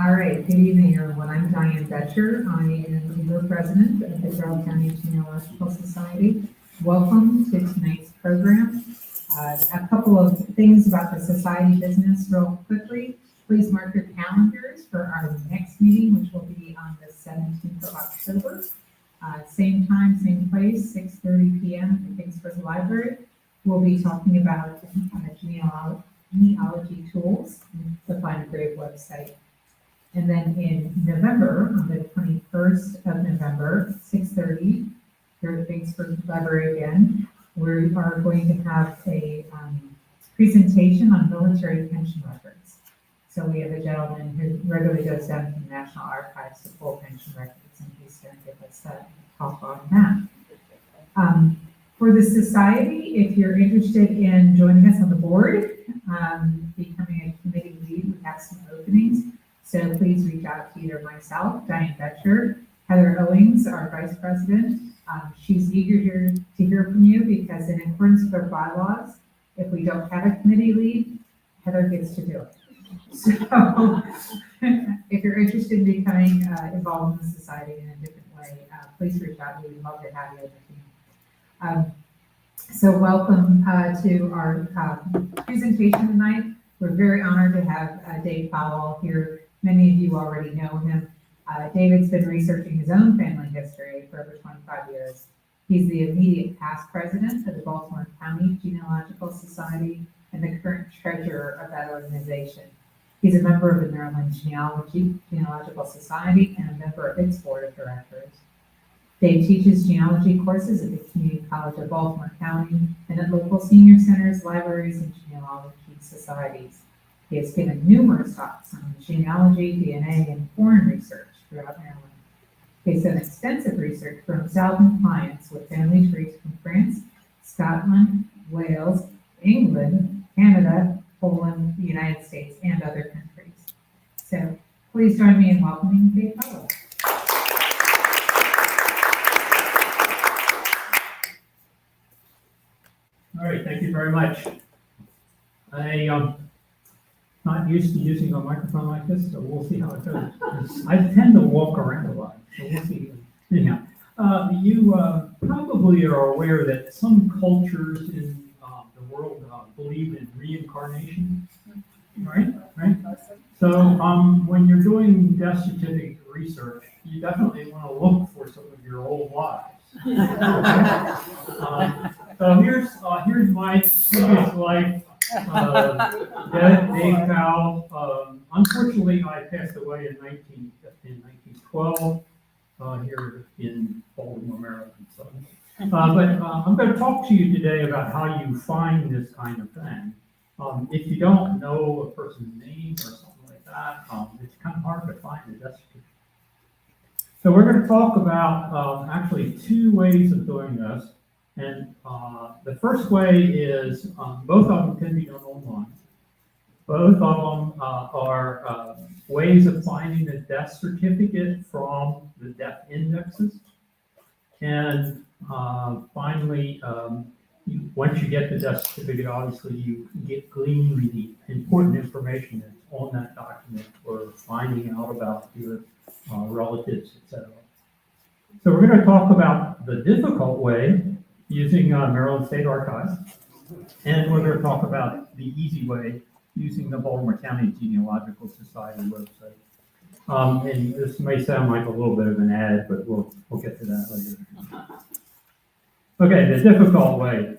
All right, good evening, everyone. I'm Diane Betcher. I am your president of the Carroll County Genealogical Society. Welcome to tonight's program. A couple of things about the society business real quickly. Please mark your calendars for our next meeting, which will be on the 17th of October. Same time, same place, 6:30 p.m. at the Kingsford Library. We'll be talking about genealogy tools, the Find a Grave website. And then in November, on the 21st of November, 6:30, here at the Kingsford Library again, we are going to have a presentation on military pension records. So we have a gentleman who regularly goes down to the National Archives to pull pension records, and he's going to give us a talk on that. For the society, if you're interested in joining us on the board, becoming a committee lead, we have some openings. So please reach out to either myself, Diane Betcher, Heather Owings, our vice president. She's eager to hear from you because in accordance with our bylaws, if we don't have a committee lead, Heather gets to do it. So if you're interested in becoming involved in the society in a different way, please reach out. We'd love to have you as a team. So welcome to our presentation tonight. We're very honored to have Dave Powell here. Many of you already know him. David's been researching his own family history for over 25 years. He's the immediate past president of the Baltimore County Genealogical Society and the current treasurer of that organization. He's a member of the Maryland Genealogical Society and a member of its board of directors. Dave teaches genealogy courses at the Community College of Baltimore County and at local senior centers, libraries, and genealogy societies. He has given numerous talks on genealogy, DNA, and foreign research throughout Maryland. He's done extensive research for himself and clients with family trees from France, Scotland, Wales, England, Canada, Poland, the United States, and other countries. So please join me in welcoming Dave Powell. All right, thank you very much. I'm not used to using a microphone like this, so we'll see how it goes. I tend to walk around a lot, so we'll see. Anyhow, you probably are aware that some cultures in the world believe in reincarnation, right? So when you're doing death certificate research, you definitely want to look for some of your old lives. So here's my previous life. Dave Powell. Unfortunately, I passed away in 1912 here in Baltimore, Maryland. So, but I'm going to talk to you today about how you find this kind of thing. If you don't know a person's name or something like that, it's kind of hard to find a death certificate. So we're going to talk about actually two ways of doing this. And the first way is both of them can be done online. Both of them are ways of finding the death certificate from the death indexes. And finally, once you get the death certificate, obviously you glean the important information that's on that document for finding out about your relatives, etc. So we're going to talk about the difficult way using Maryland State Archives, and we're going to talk about the easy way using the Baltimore County Genealogical Society website. And this may sound like a little bit of an ad, but we'll get to that later. Okay, the difficult way.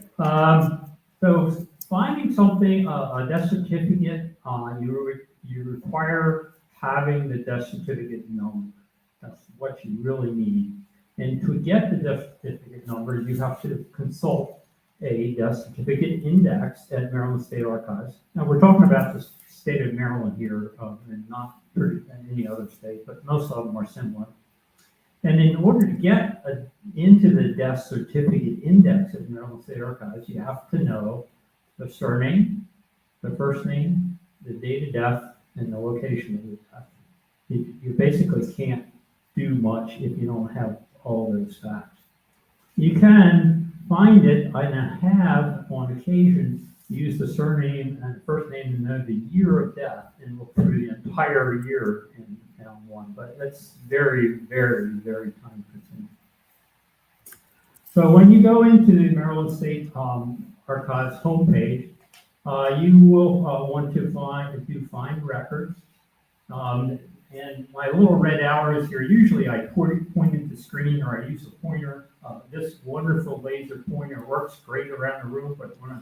So finding something, a death certificate, you require having the death certificate number. That's what you really need. And to get the death certificate number, you have to consult a death certificate index at Maryland State Archives. Now, we're talking about the state of Maryland here, and not any other state, but most of them are similar. And in order to get into the death certificate index at Maryland State Archives, you have to know the surname, the first name, the date of death, and the location of the death. You basically can't do much if you don't have all those facts. You can find it, and have on occasion use the surname and first name and then the year of death and look through the entire year and found one. But that's very, very, very time consuming. So when you go into the Maryland State Archives homepage, you will want to find records. And my little red arrows here, usually I point at the screen or I use a pointer. This wonderful laser pointer works great around the room, but when I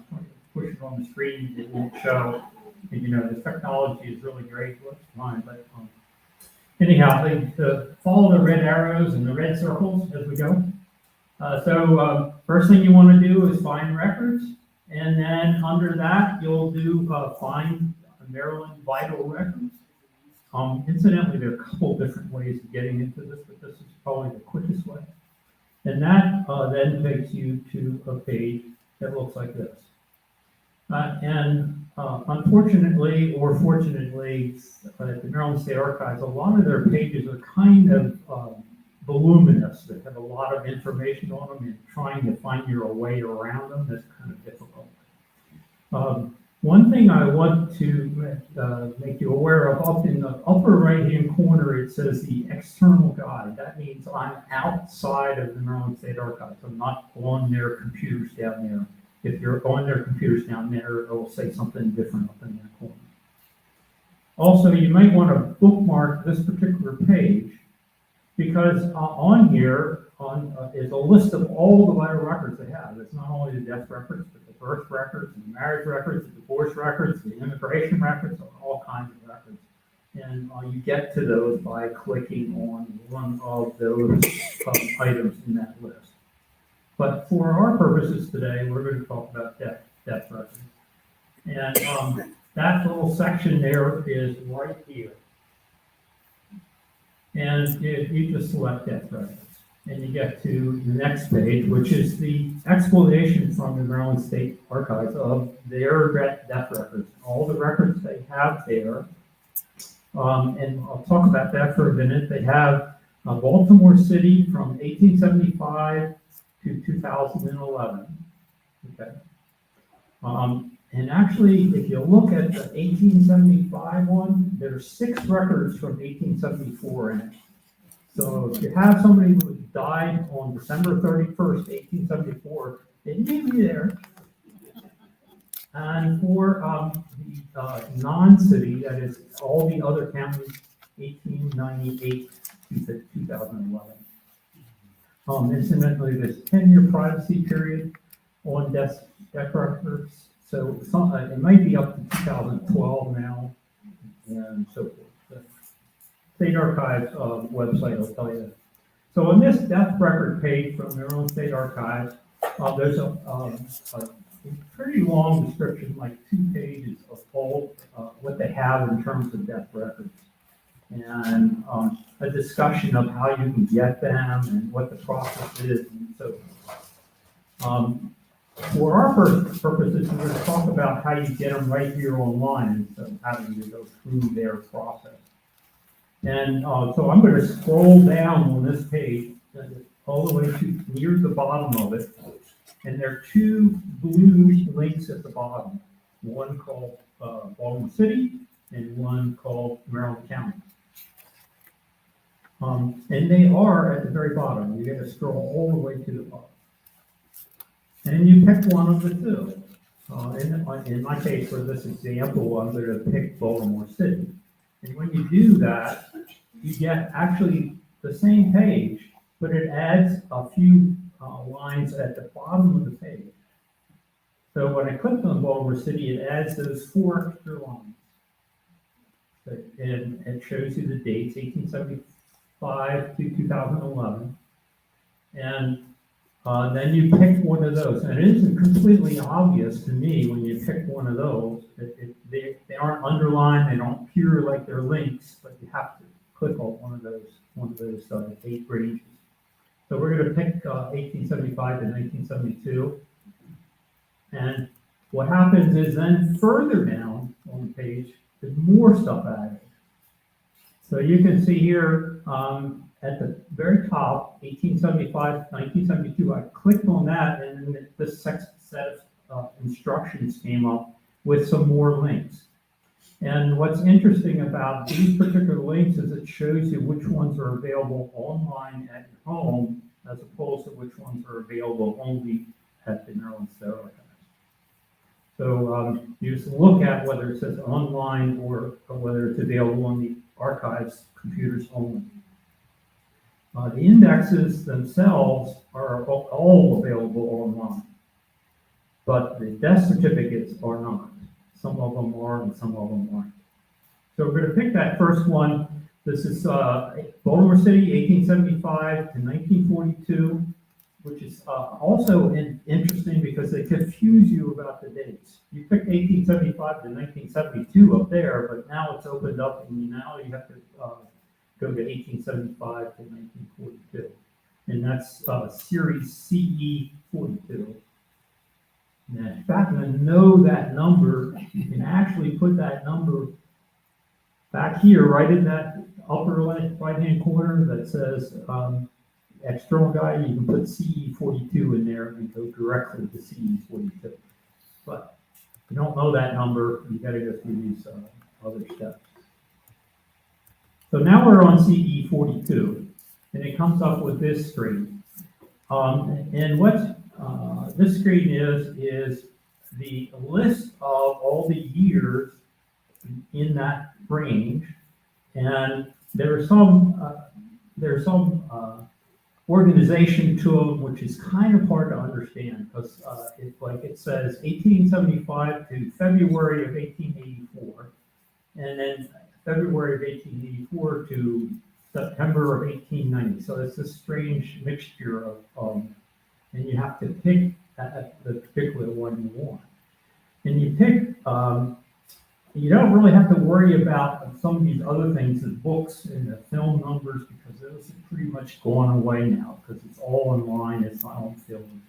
push it on the screen, it won't show. And, you know, the technology is really great, it works fine. But anyhow, follow the red arrows and the red circles as we go. So first thing you want to do is find records. And then under that, you'll do find Maryland vital records. Incidentally, there are a couple different ways of getting into this, but this is probably the quickest way. And that then takes you to a page that looks like this. Unfortunately or fortunately, at the Maryland State Archives, a lot of their pages are kind of voluminous. They have a lot of information on them, and trying to find your way around them is kind of difficult. One thing I want to make you aware of, up in the upper right-hand corner, it says the external guide. That means I'm outside of the Maryland State Archives. I'm not on their computers down there. If you're on their computers down there, it will say something different up in that corner. Also, you might want to bookmark this particular page, because on here is a list of all the vital records they have. It's not only the death records, but the birth records, and the marriage records, the divorce records, the immigration records, all kinds of records. And you get to those by clicking on one of those items in that list. But for our purposes today, we're going to talk about death records. And that little section there is right here. And you just select death records. And you get to the next page, which is the explanation from the Maryland State Archives of their death records, all the records they have there. And I'll talk about that for a minute. They have Baltimore City from 1875 to 2011. Okay. And actually, if you look at the 1875 one, there's 6 records from 1874 in it. So if you have somebody who died on December 31st, 1874, it may be there. And for the non-city, that is all the other counties, 1898 to 2011. Incidentally, there's a 10-year privacy period on death records. So it might be up to 2012 now, and so forth. The State Archives website will tell you that. So on this death record page from the Maryland State Archives, there's a pretty long description, like 2 pages of all what they have in terms of death records, and a discussion of how you can get them and what the process is, and so forth. For our purposes, we're going to talk about how you get them right here online, instead of having to go through their process. And so I'm going to scroll down on this page all the way to near the bottom of it. And there are 2 blue links at the bottom, one called Baltimore City and one called Maryland County. And they are at the very bottom. You got to scroll all the way to the bottom. And you pick one of the 2. In my case, for this example, I'm going to pick Baltimore City. And when you do that, you get actually the same page, but it adds a few lines at the bottom of the page. So when I clicked on Baltimore City, it adds those 4 extra lines. And it shows you the dates, 1875 to 2011. And then you pick one of those. And it isn't completely obvious to me when you pick one of those. They aren't underlined, they don't appear like they're links, but you have to click on one of those 8 ranges. So we're going to pick 1875 to 1972. And what happens is then further down on the page, there's more stuff added. So you can see here at the very top, 1875 to 1972, I clicked on that, and this set instructions came up with some more links. And what's interesting about these particular links is it shows you which ones are available online at your home as opposed to which ones are available only at the Maryland State Archives. So you just look at whether it says online or whether it's available on the archives computers only. The indexes themselves are all available online, but the death certificates are not. Some of them are and some of them aren't. So we're going to pick that first one. This is Baltimore City, 1875 to 1942, which is also interesting because they confuse you about the dates. You picked 1875 to 1972 up there, but now it's opened up and now you have to go to 1875 to 1942. And that's series CE 42. And in fact, to know that number, you can actually put that number back here, right in that upper right-hand corner that says external guide. You can put CE 42 in there and go directly to CE 42. But if you don't know that number, you got to go through these other steps. So now we're on CE 42, and it comes up with this screen. And what this screen is the list of all the years in that range, and there's some organization to them, which is kind of hard to understand because it says 1875 to February of 1884, and then February of 1884 to September of 1890. So it's a strange mixture of, and you have to pick the particular one you want. And you pick, you don't really have to worry about some of these other things, the books and the film numbers, because those are pretty much gone away now because it's all online, it's not on film.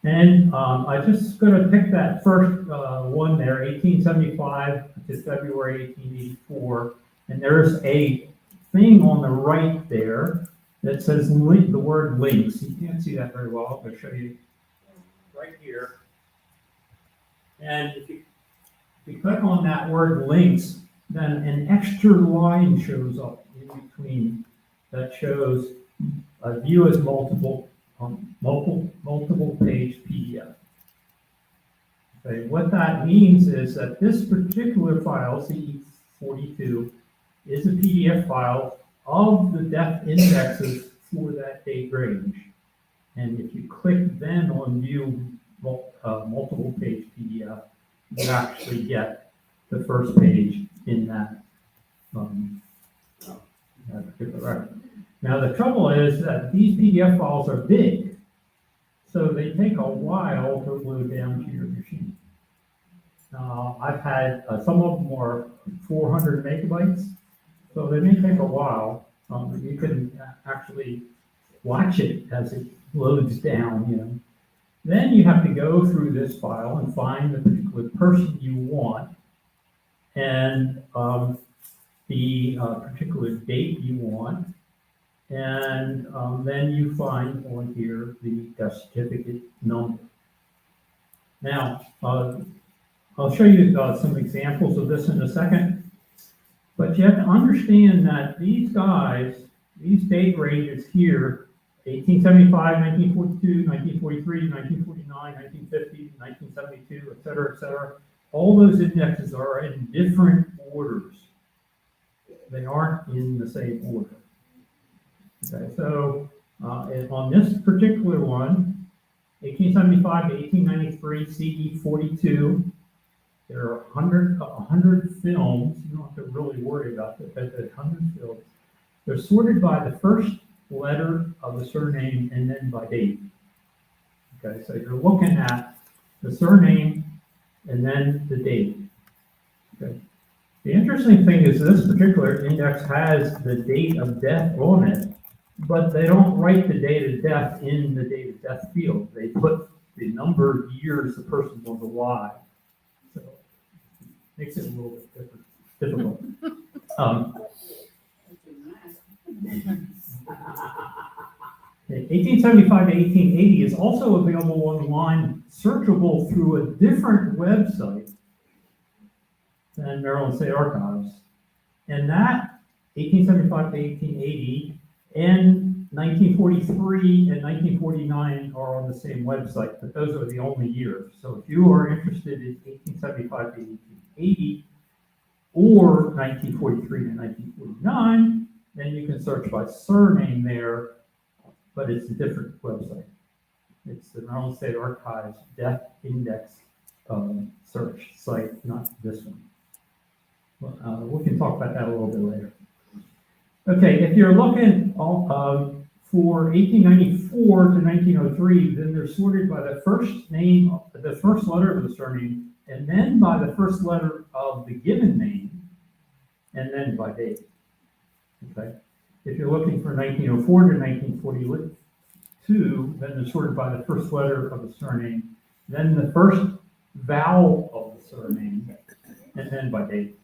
And I'm just going to pick that first one there, 1875 to February 1884. And there's a thing on the right there that says link, the word links. You can't see that very well. I'm going to show you right here. And if you click on that word links, then an extra line shows up in between that shows a view as multiple page PDF. Okay, what that means is that this particular file, CE42, is a PDF file of the death indexes for that date range. And if you click then on view multiple page PDF, you actually get the first page in that particular record. Now the trouble is that these PDF files are big, so they take a while to load down to your machine. I've had some of them are 400 megabytes, so they may take a while. You can actually watch it as it loads down, Then you have to go through this file and find the particular person you want and the particular date you want. And then you find on here the death certificate number. Now, I'll show you some examples of this in a second, but you have to understand that these guys, these date ranges here, 1875, 1942, 1943, 1949, 1950, 1972, et cetera, all those indexes are in different orders. They aren't in the same order. Okay, so on this particular one, 1875 to 1893 CE 42, there are 100 films. You don't have to really worry about that. There's 100 films. They're sorted by the first letter of the surname and then by date. Okay, so you're looking at the surname and then the date. Okay. The interesting thing is this particular index has the date of death on it, but they don't write the date of death in the date of death field. They put the number of years the person was alive. So it makes it a little bit difficult. 1875 to 1880 is also available online, searchable through a different website than Maryland State Archives. And that 1875 to 1880 and 1943 and 1949 are on the same website, but those are the only years. So if you are interested in 1875 to 1880 or 1943 to 1949, then you can search by surname there, but it's a different website. It's the Maryland State Archives Death Index search site, not this one. We can talk about that a little bit later. Okay, if you're looking for 1894 to 1903, then they're sorted by the first name, the first letter of the surname, and then by the first letter of the given name, and then by date. Okay, if you're looking for 1904 to 1942, then they're sorted by the first letter of the surname, then the first vowel of the surname, and then by date.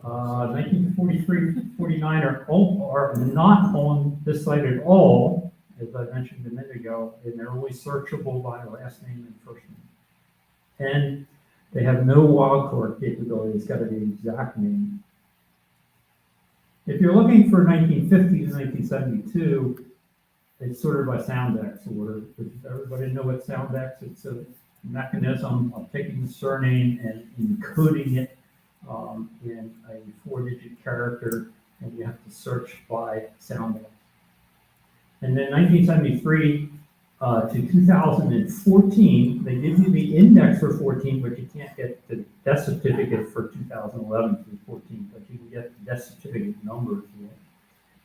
1943-49 are not on this site at all, as I mentioned a minute ago, and they're only searchable by last name and first name. And they have no wildcard capability. It's got to be the exact name. If you're looking for 1950 to 1972, it's sorted by Soundex order. Does everybody know what Soundex is? It's a mechanism of taking the surname and encoding it in a 4-digit character, and you have to search by Soundex. And then 1973 to 2014, they give you the index for 14, but you can't get the death certificate for 2011 through 14, but you can get the death certificate numbers.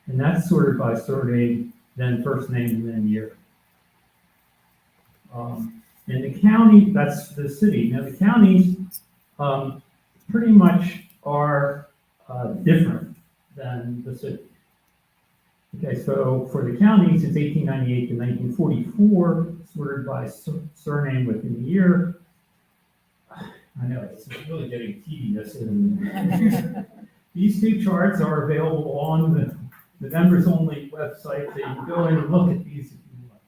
And that's sorted by surname, then first name, and then year. In the county, that's the city. Now the counties pretty much are different than the city. Okay, so for the counties, it's 1898 to 1944, sorted by surname within the year. I know, it's really getting tedious. These two charts are available on the members-only website, so you can go in and look at these if you want.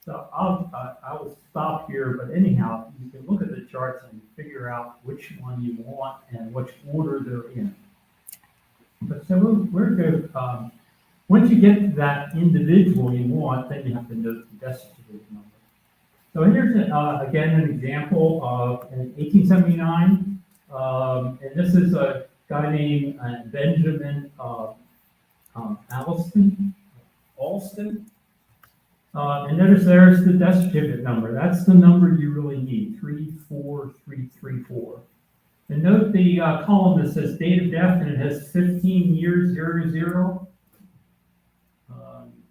So I will stop here, but anyhow, you can look at the charts and figure out which one you want and which order they're in. But so we're good. Once you get to that individual you want, then you have to know the death certificate number. So here's again an example of in 1879, and this is a guy named Benjamin Alston. And notice there's the death certificate number. That's the number you really need, 34334. And note the column that says date of death, and it has 15 years 00.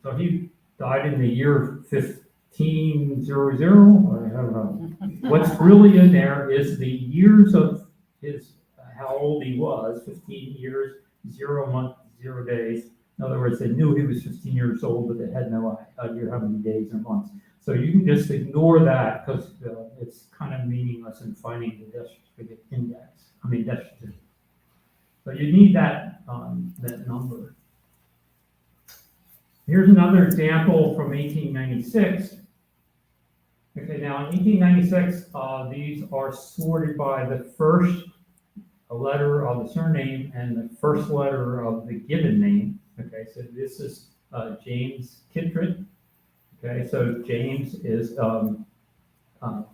So he died in the year 1500, or I don't know. What's really in there is the years of his, how old he was, 15 years, 0 month, 0 days. In other words, they knew he was 15 years old, but they had no idea how many days or months. So you can just ignore that because it's kind of meaningless in finding the death certificate index. Death certificate. So you need that that number. Here's another example from 1896. Okay, now in 1896, these are sorted by the first letter of the surname and the first letter of the given name. Okay, so this is James Kittredge. Okay, so James is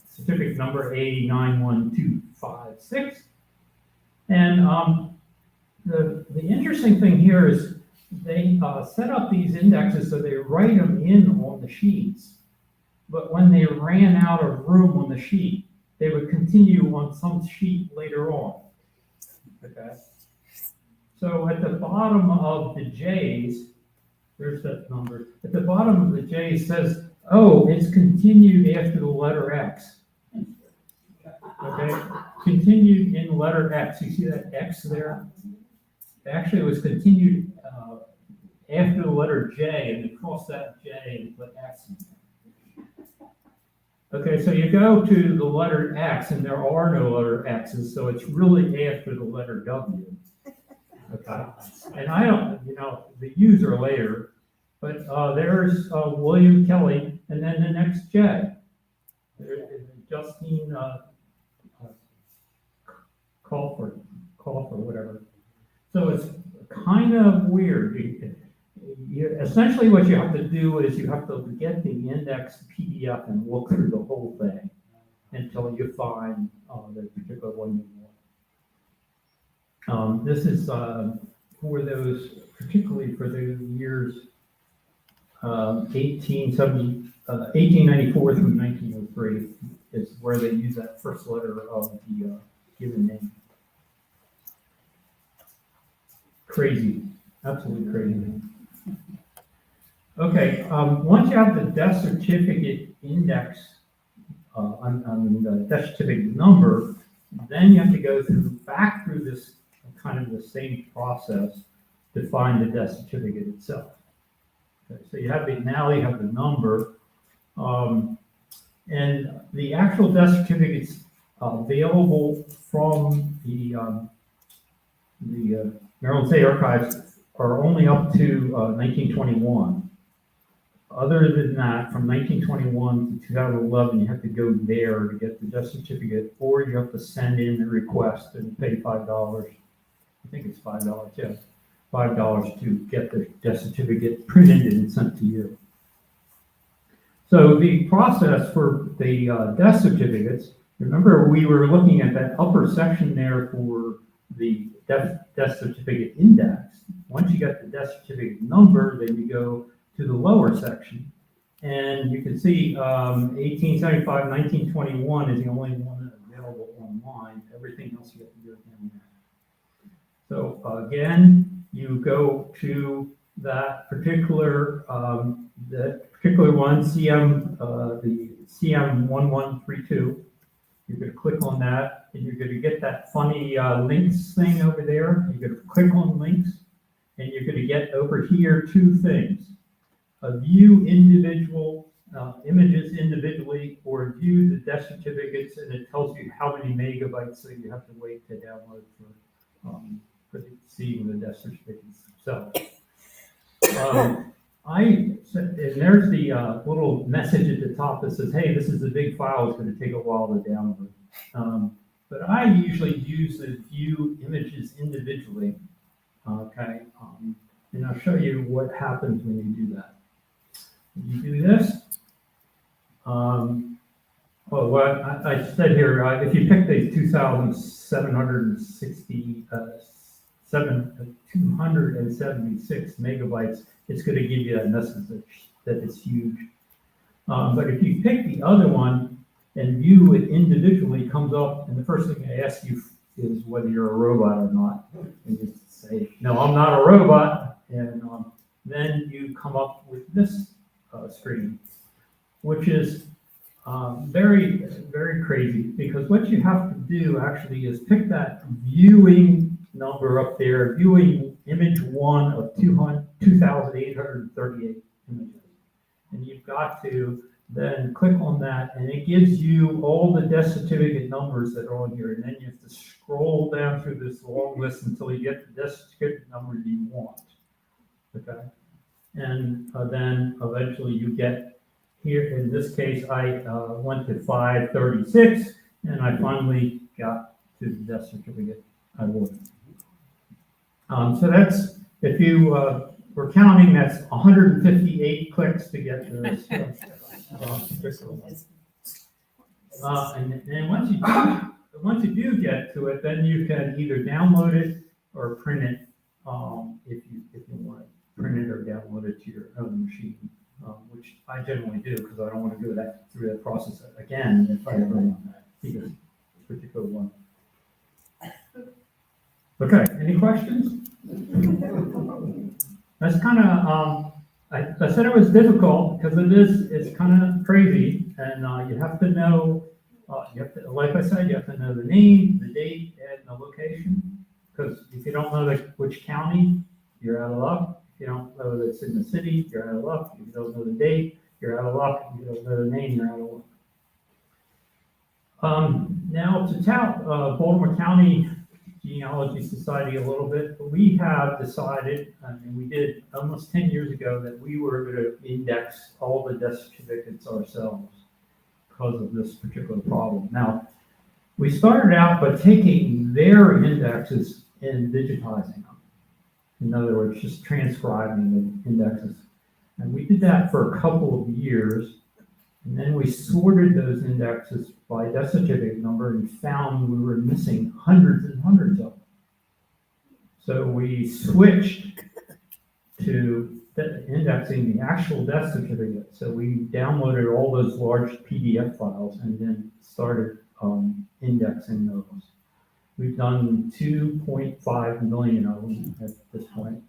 certificate number A91256. And the interesting thing here is they set up these indexes so they write them in on the sheets. But when they ran out of room on the sheet, they would continue on some sheet later on. Okay. So at the bottom of the J's, there's that number. At the bottom of the J says, oh, it's continued after the letter X. Okay, continued in letter X. You see that X there? Actually, it was continued after the letter J, and they crossed that J and put X in there. Okay, so you go to the letter X, and there are no letter X's, so it's really after the letter W. Okay, and I don't, the U's are later, But there's William Kelly, and then the next J. There's Justine Crawford, whatever. So it's kind of weird. Essentially, what you have to do is you have to get the index PDF and look through the whole thing until you find the particular one you want. This is for those, particularly for the years 1894 through 1903 is where they use that first letter of the given name. Crazy, absolutely crazy. Okay, once you have the death certificate index, the death certificate number, then you have to go back through this kind of the same process to find the death certificate itself. Okay, so you have the number, and the actual death certificates available from the Maryland State Archives are only up to 1921. Other than that, from 1921 to 2011, you have to go there to get the death certificate, or you have to send in the request and pay $5. I think it's $5, yeah. $5 to get the death certificate printed and sent to you. So the process for the death certificates, remember we were looking at that upper section there for the death certificate index. Once you get the death certificate number, then you go to the lower section, and you can see 1875, 1921 is the only one that's available online. Everything else you have to do down there. So again, you go to that particular one, the CM1132. You're going to click on that, and you're going to get that funny links thing over there. You're going to click on links, and you're going to get over here two things: view individual images individually, or view the death certificates, and it tells you how many megabytes that you have to wait to download for seeing the death certificates themselves. And there's the little message at the top that says, hey, this is a big file, it's going to take a while to download. But I usually use the view images individually, okay? And I'll show you what happens when you do that. When you do this, what I said here, if you pick these 276 megabytes, it's going to give you that message that it's huge. But if you pick the other one and view it individually, it comes up, and the first thing I ask you is whether you're a robot or not. And you say, no, I'm not a robot. And then you come up with this screen, which is very, very crazy, because what you have to do actually is pick that viewing number up there, viewing image 1 of 2,838 images. And you've got to then click on that, and it gives you all the death certificate numbers that are on here. And then you have to scroll down through this long list until you get the death certificate number you want. Okay? And then eventually you get here, in this case, I went to 536, and I finally got to the death certificate I wanted. So that's, if you were counting, that's 158 clicks to get to this. And then once you do get to it, then you can either download it or print it, if you want to print it or download it to your own machine, which I generally do because I don't want to go through that process again if I ever want that, because this particular one. Okay, any questions? That's kind of, I said it was difficult because it's kind of crazy, and you have to know, like I said, you have to know the name, the date, and the location, because if you don't know which county, you're out of luck. If you don't know that it's in the city, you're out of luck. If you don't know the date, you're out of luck. If you don't know the name, you're out of luck. Now to Baltimore County Genealogy Society a little bit, but we have decided, and we did almost 10 years ago, that we were going to index all the death certificates ourselves because of this particular problem. Now, we started out by taking their indexes and digitizing them. In other words, just transcribing the indexes. And we did that for a couple of years. And then we sorted those indexes by death certificate number and found we were missing hundreds and hundreds of them. So we switched to indexing the actual death certificate. So we downloaded all those large PDF files and then started indexing those. We've done 2.5 million of them at this point.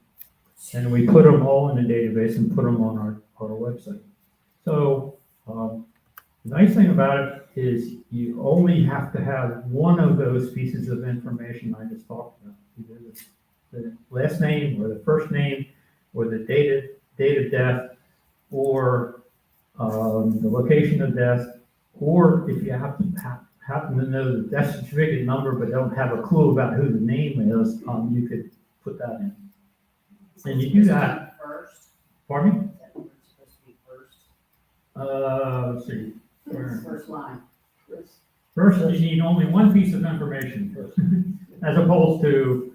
And we put them all in a database and put them on our website. So the nice thing about it is you only have to have one of those pieces of information I just talked about, either the last name or the first name or the date of death or the location of death, or if you happen to know the death certificate number but don't have a clue about who the name is, you could put that in. And you do that. First. Pardon me? That number's supposed to be first. Let's see. First line. First, you need only one piece of information first, as opposed to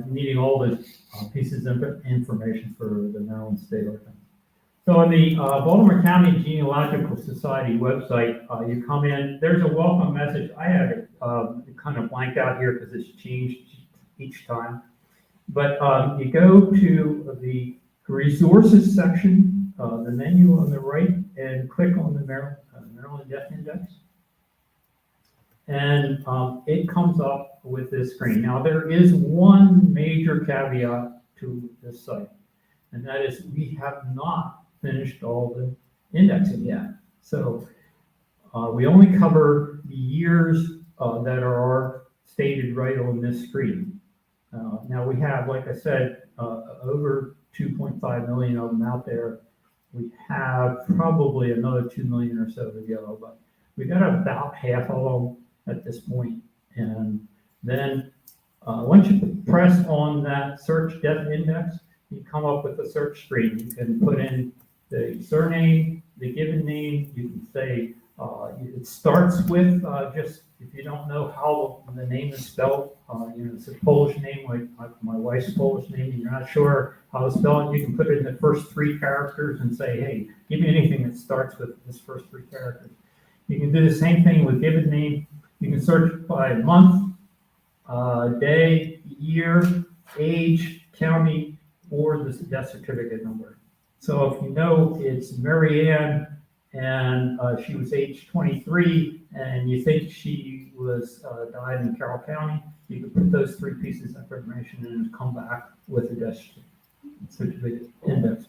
needing all the pieces of information for the Maryland State Archives. So on the Baltimore County Genealogical Society website, you come in, there's a welcome message. I have it kind of blank out here because it's changed each time. But you go to the resources section, the menu on the right, and click on the Maryland Death Index. And it comes up with this screen. Now, there is one major caveat to this site, and that is we have not finished all the indexing yet. So we only cover the years that are stated right on this screen. Now we have, like I said, over 2.5 million of them out there. We have probably another 2 million or so to go, but we got about half of them at this point. And then once you press on that search death index, you come up with a search screen. You can put in the surname, the given name. You can say it starts with just, if you don't know how the name is spelled, it's a Polish name, like my wife's Polish name, and you're not sure how to spell it, you can put in the first 3 characters and say, hey, give me anything that starts with this first 3 characters. You can do the same thing with given name. You can search by month, day, year, age, county, or the death certificate number. So if you know it's Mary Ann and she was age 23 and you think she was died in Carroll County, you can put those 3 pieces of information and come back with the death certificate index.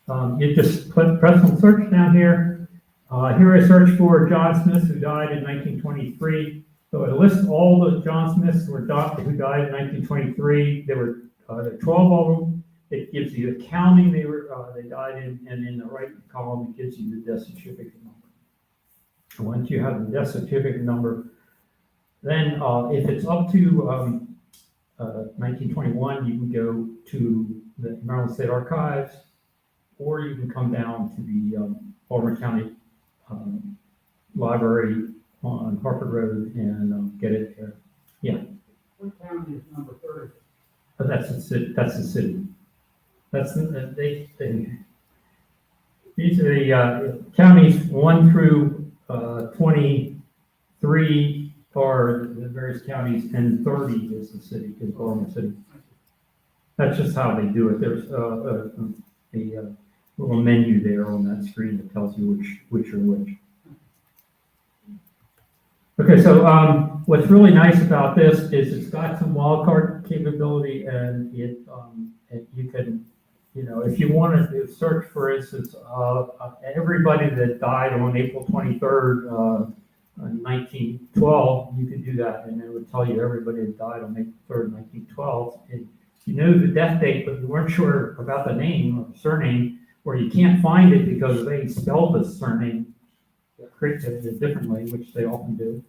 You just press on search down here. Here I search for John Smith, who died in 1923. So it lists all the John Smiths who died in 1923. There were 12 of them. It gives you the county they died in, and in the right column it gives you the death certificate number. And once you have the death certificate number, then if it's up to 1921, you can go to the Maryland State Archives, or you can come down to the Baltimore County Library on Harford Road and get it there. Yeah. What county is number 30? But that's the city. That's these are the counties 1 through 23 are the various counties, and 30 is the city, is Baltimore City. That's just how they do it. There's a little menu there on that screen that tells you which are which. Okay, so what's really nice about this is it's got some wildcard capability, and you can, if you wanted to search, for instance, everybody that died on April 23rd, 1912, you could do that, and it would tell you everybody that died on April 3rd, 1912. And you know the death date, but you weren't sure about the name or surname, or you can't find it because they spelled the surname differently, which they often do.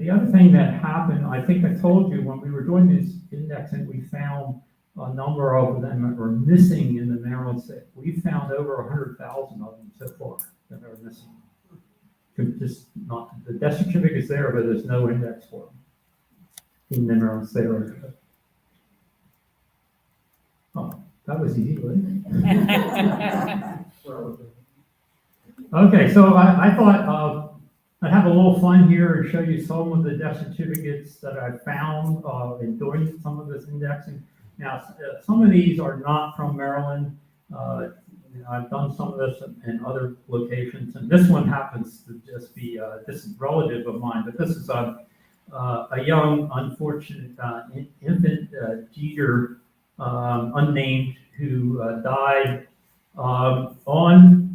the other thing that happened, I think I told you, when we were doing this indexing, we found a number of them that were missing in the Maryland state. We found over 100,000 of them so far that are missing. Just not, the death certificate's there, but there's no index for them in the Maryland state record. Oh, that was easy, wasn't it? Okay, so I thought I'd have a little fun here and show you some of the death certificates that I found in doing some of this indexing. Now, some of these are not from Maryland. I've done some of this in other locations, and this one happens to just be this is relative of mine, but this is a young, unfortunate infant Jeter, unnamed, who died on.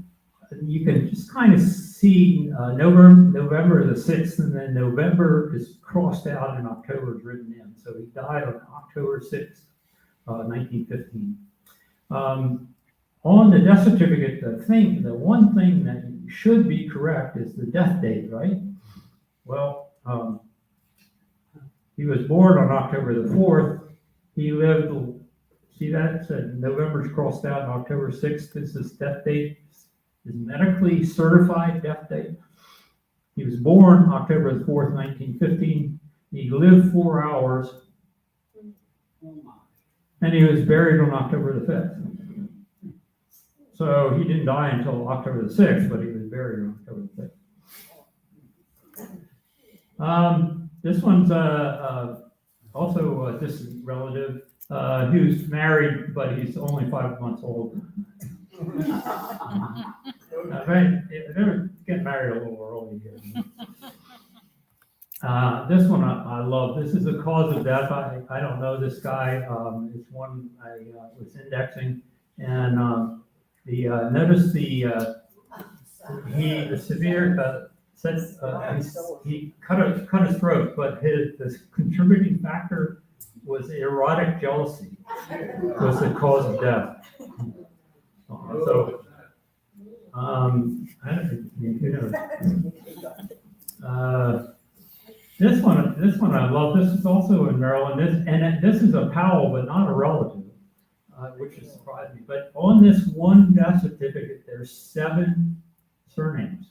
You can just kind of see November the 6th, and then November is crossed out and October is written in. So he died on October 6th, 1915. On the death certificate, the one thing that should be correct is the death date, right? Well, he was born on October the 4th. He lived, see that? It said November's crossed out and October 6th is his death date. His medically certified death date. He was born October the 4th, 1915. He lived 4 hours. And he was buried on October the 5th. So he didn't die until October the 6th, but he was buried on October the 5th. This one's also a distant relative who's married, but he's only 5 months old. They're getting married a little early here. This one I love. This is a cause of death. I don't know this guy. It's one I was indexing, and notice he cut his throat, but his contributing factor was erotic jealousy was the cause of death. So, I don't know. This one I love. This is also in Maryland. This is a Powell, but not a relative, which has surprised me. But on this one death certificate, there's 7 surnames.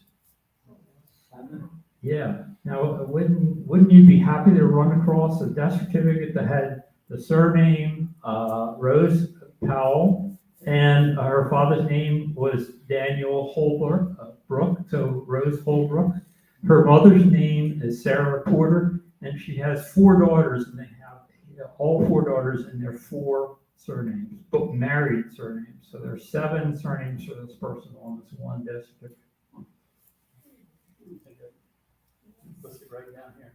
Yeah. Now, wouldn't you be happy to run across a death certificate that had the surname Rose Powell, and her father's name was Daniel Holbrook, so Rose Holbrook. Her mother's name is Sarah Porter, and she has 4 daughters, and they have all 4 daughters, and they're 4 surnames, both married surnames. So there's 7 surnames for this person on this one death certificate. Listed right down here.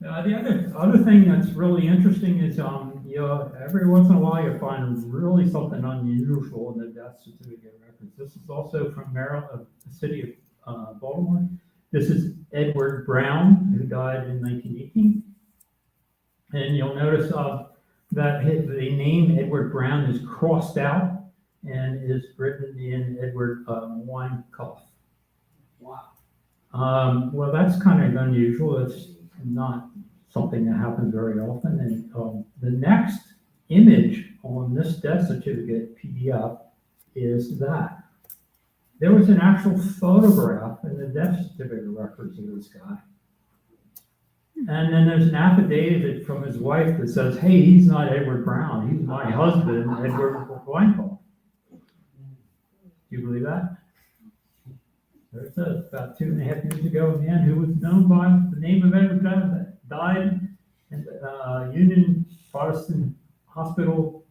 The other thing that's really interesting is every once in a while you find really something unusual in the death certificate records. This is also from Maryland, the city of Baltimore. This is Edward Brown, who died in 1918. And you'll notice that the name Edward Brown is crossed out and is written in Edward Weinkauf. Wow. Well, that's kind of unusual. It's not something that happens very often. And the next image on this death certificate PDF is that. There was an actual photograph in the death certificate records of this guy. And then there's an affidavit from his wife that says, hey, he's not Edward Brown. He's my husband, Edward Weinkauf. Do you believe that? There it says, about 2.5 years ago, a man who was known by the name of Edward Brown died in the Union Protestant Hospital,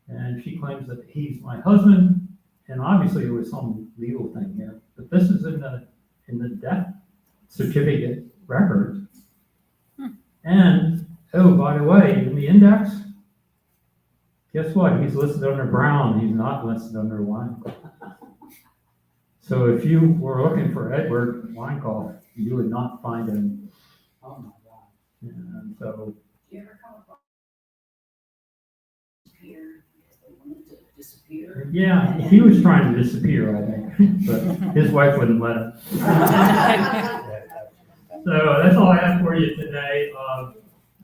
and she claims that he's my husband, and obviously there was some legal thing here, but this is in the death certificate record. And, oh, by the way, in the index, guess what? He's listed under Brown, he's not listed under Weinkauf. So if you were looking for Edward Weinkauf, you would not find him. Oh my God. And so. Do you ever come across disappear? They wanted to disappear. Yeah, he was trying to disappear, I think, but his wife wouldn't let him. So that's all I have for you today.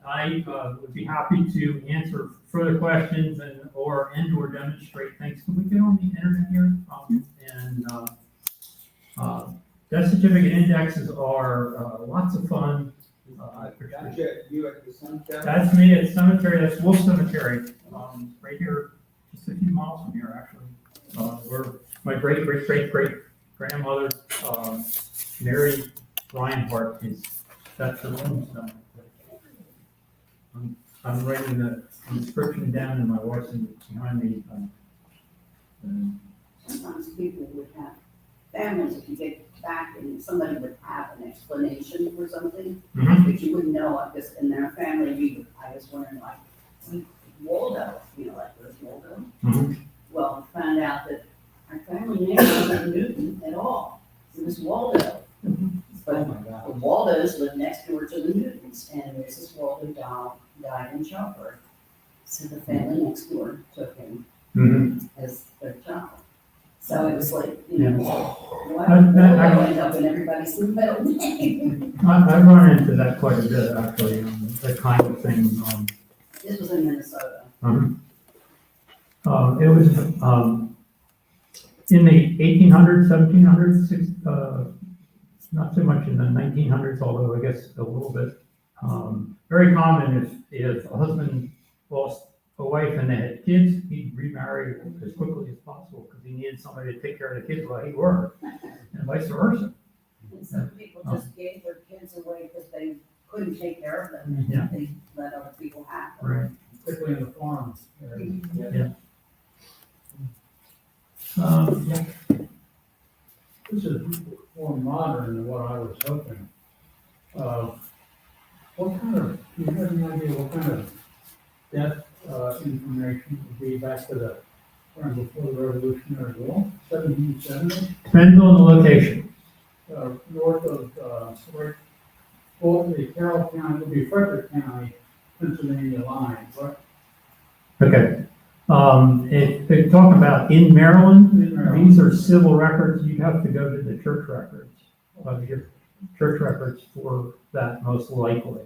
I would be happy to answer further questions or demonstrate things. Can we get on the internet here? Death certificate indexes are lots of fun. Gotcha, you at the cemetery? That's me at cemetery, that's Wolf Cemetery, right here, just a few miles from here, actually. Where my great grandmother, Mary Reinhardt that's her tombstone. I'm writing the inscription down and my wife's behind me. Sometimes people would have families, if you get back and somebody would have an explanation for something, Mhm. but you wouldn't know, I guess, in their family, I was wondering, like, Waldo, like, where's Waldo? Mhm. Well, found out that our family name wasn't Newton at all. It was Waldo. Oh But my the God. Waldos lived next door to the Newtons, and Mrs. Waldo died in childbirth. So the family next door took him Mhm. as their child. So it was like, Yeah. why I- did I- Waldo end up in everybody's middle name? I've run into that quite a bit, actually, that kind of thing. This was in Minnesota. It was, in the 1800s, 1700s, not so much in the 1900s, although I guess a little bit. Very common if a husband lost a wife and they had kids, he'd remarry as quickly as possible because he needed somebody to take care of the kids while he worked, and vice versa. And some people just gave their kids away because they couldn't take care of them. Yeah. They let other people have them. Right. Particularly in the farm area. Yeah. This is more modern than what I was hoping. Do you have any idea what kind of death, information would be back to the, time before the Revolutionary War, 1770? Depends on the location. North of, the Carroll County, would be Frederick County, Pennsylvania line, right? Okay. If they're talking about in Maryland, In Maryland. these are civil records. You have to go to the church records. Your church records for that most likely.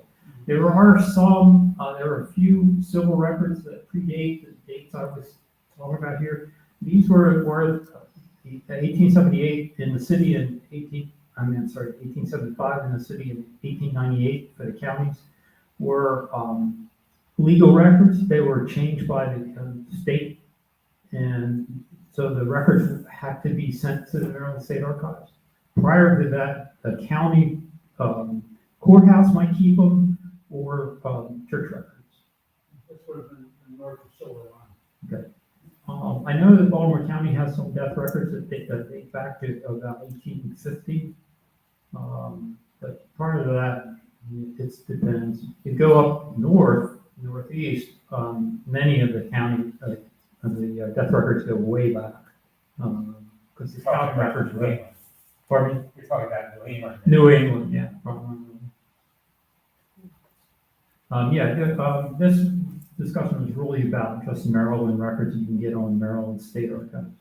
There are a few civil records that predate the dates I was talking about here. These were 1878 in the city in 1875 in the city in 1898 for the counties were legal records. They were changed by the state, and so the records had to be sent to the Maryland State Archives. Prior to that, the county courthouse might keep them, or church records. This would have been north of Silver Line. I know that Baltimore County has some death records that date back to about 1850. But prior to that, it depends. You go up northeast, many of the county, the death records go way back. Because the county records were, pardon me? You're talking about New England. New England, yeah. This discussion was really about just Maryland records you can get on Maryland State Archives.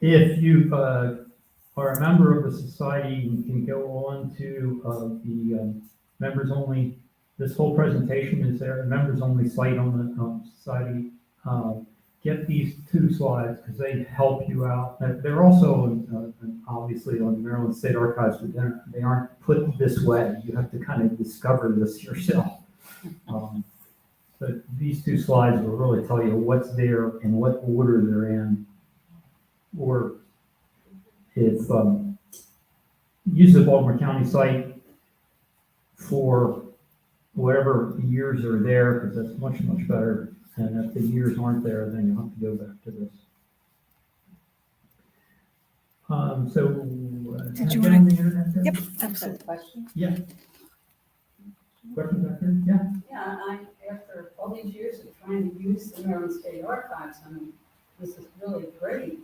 If you are a member of the society, you can go on to the members only. This whole presentation is there, members only site on the society. Get these two slides because they help you out. They're also obviously on the Maryland State Archives, but they aren't put this way. You have to kind of discover this yourself. But these two slides will really tell you what's there and what order they're in. Or if use the Baltimore County site for whatever years are there, because that's much better. And if the years aren't there, then you have to go back to this. Did you get wanna- on the internet there? Yep, absolutely. Question? Yeah. Question back there? Yeah. Yeah, after all these years of trying to use the Maryland State Archives, this is really great.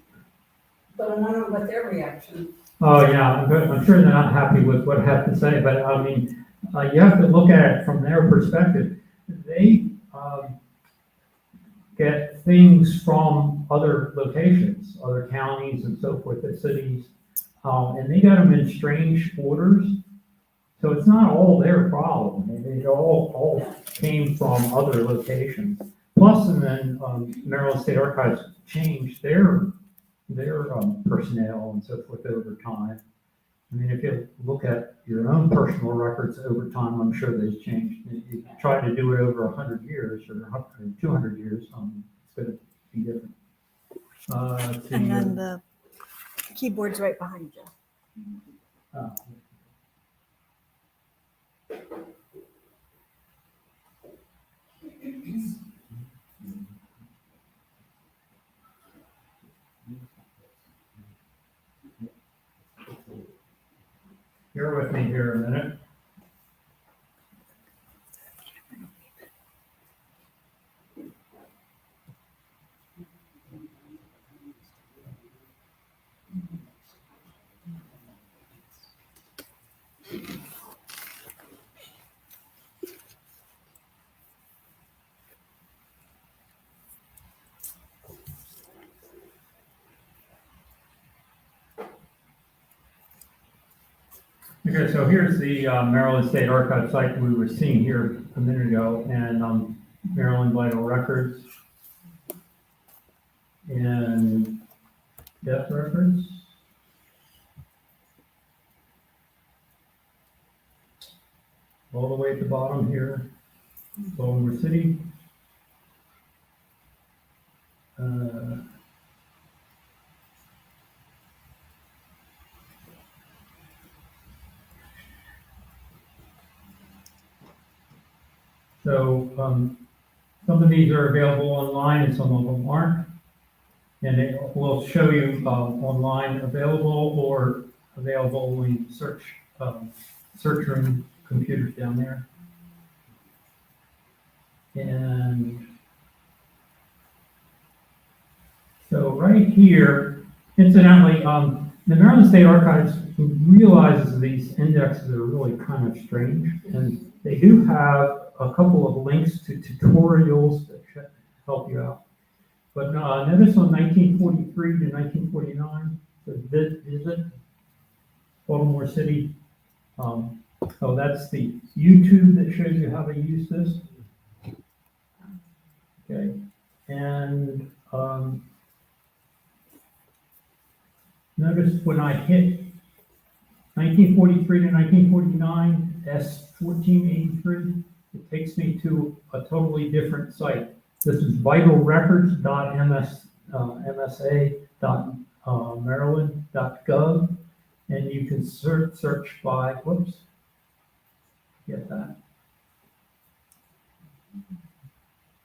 But I wonder what their reaction. Oh, yeah, I'm sure they're not happy with what I have to say, but I mean, you have to look at it from their perspective. They get things from other locations, other counties and so forth, the cities. and they got them in strange orders. So it's not all their problem. It all came from other locations. Plus, and then Maryland State Archives changed their personnel and so forth over time. I mean, if you look at your own personal records over time, I'm sure they've changed. If you try to do it over 100 years or 200 years, it's going to be different. And then the keyboard's right behind you. Bear with me here a minute. Okay, so here's the Maryland State Archive site we were seeing here a minute ago, and Maryland Vital Records and death records. All the way at the bottom here, Baltimore City. So some of these are available online and some of them aren't. And it will show you online available or available when you search room computers down there. And so right here, incidentally, the Maryland State Archives realizes these indexes are really kind of strange, and they do have a couple of links to tutorials that should help you out. But notice on 1943 to 1949, the visit Baltimore City. So that's the YouTube that shows you how to use this. Okay, and notice when I hit 1943 to 1949, S1483, it takes me to a totally different site. This is vitalrecords.msa.maryland.gov, and you can search by, whoops, get that.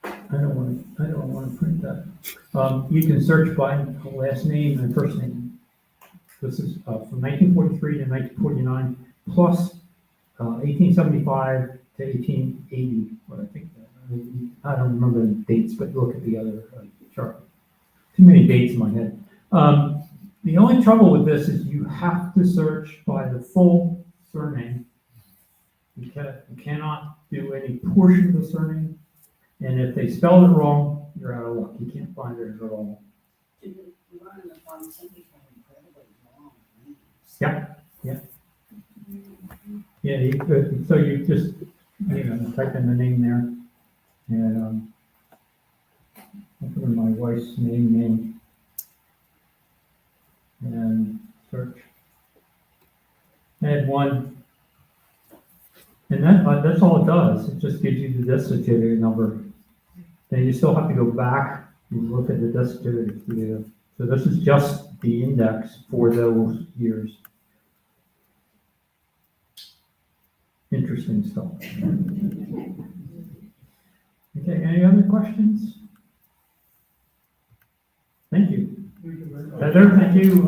I don't want to print that. You can search by last name and first name. This is from 1943 to 1949, plus 1875 to 1880. What I think. I don't remember the dates, but look at the other chart. Too many dates in my head. The only trouble with this is you have to search by the full surname. You cannot do any portion of the surname. And if they spell it wrong, you're out of luck. You can't find it at all. Yeah. Yeah, so you just, type in the name there. And I'll put in my wife's name, and search. Add one. And that's all it does. It just gives you the death certificate number. Then you still have to go back and look at the death certificate for you. So this is just the index for those years. Interesting stuff. Okay, any other questions? Thank you. Heather, thank you.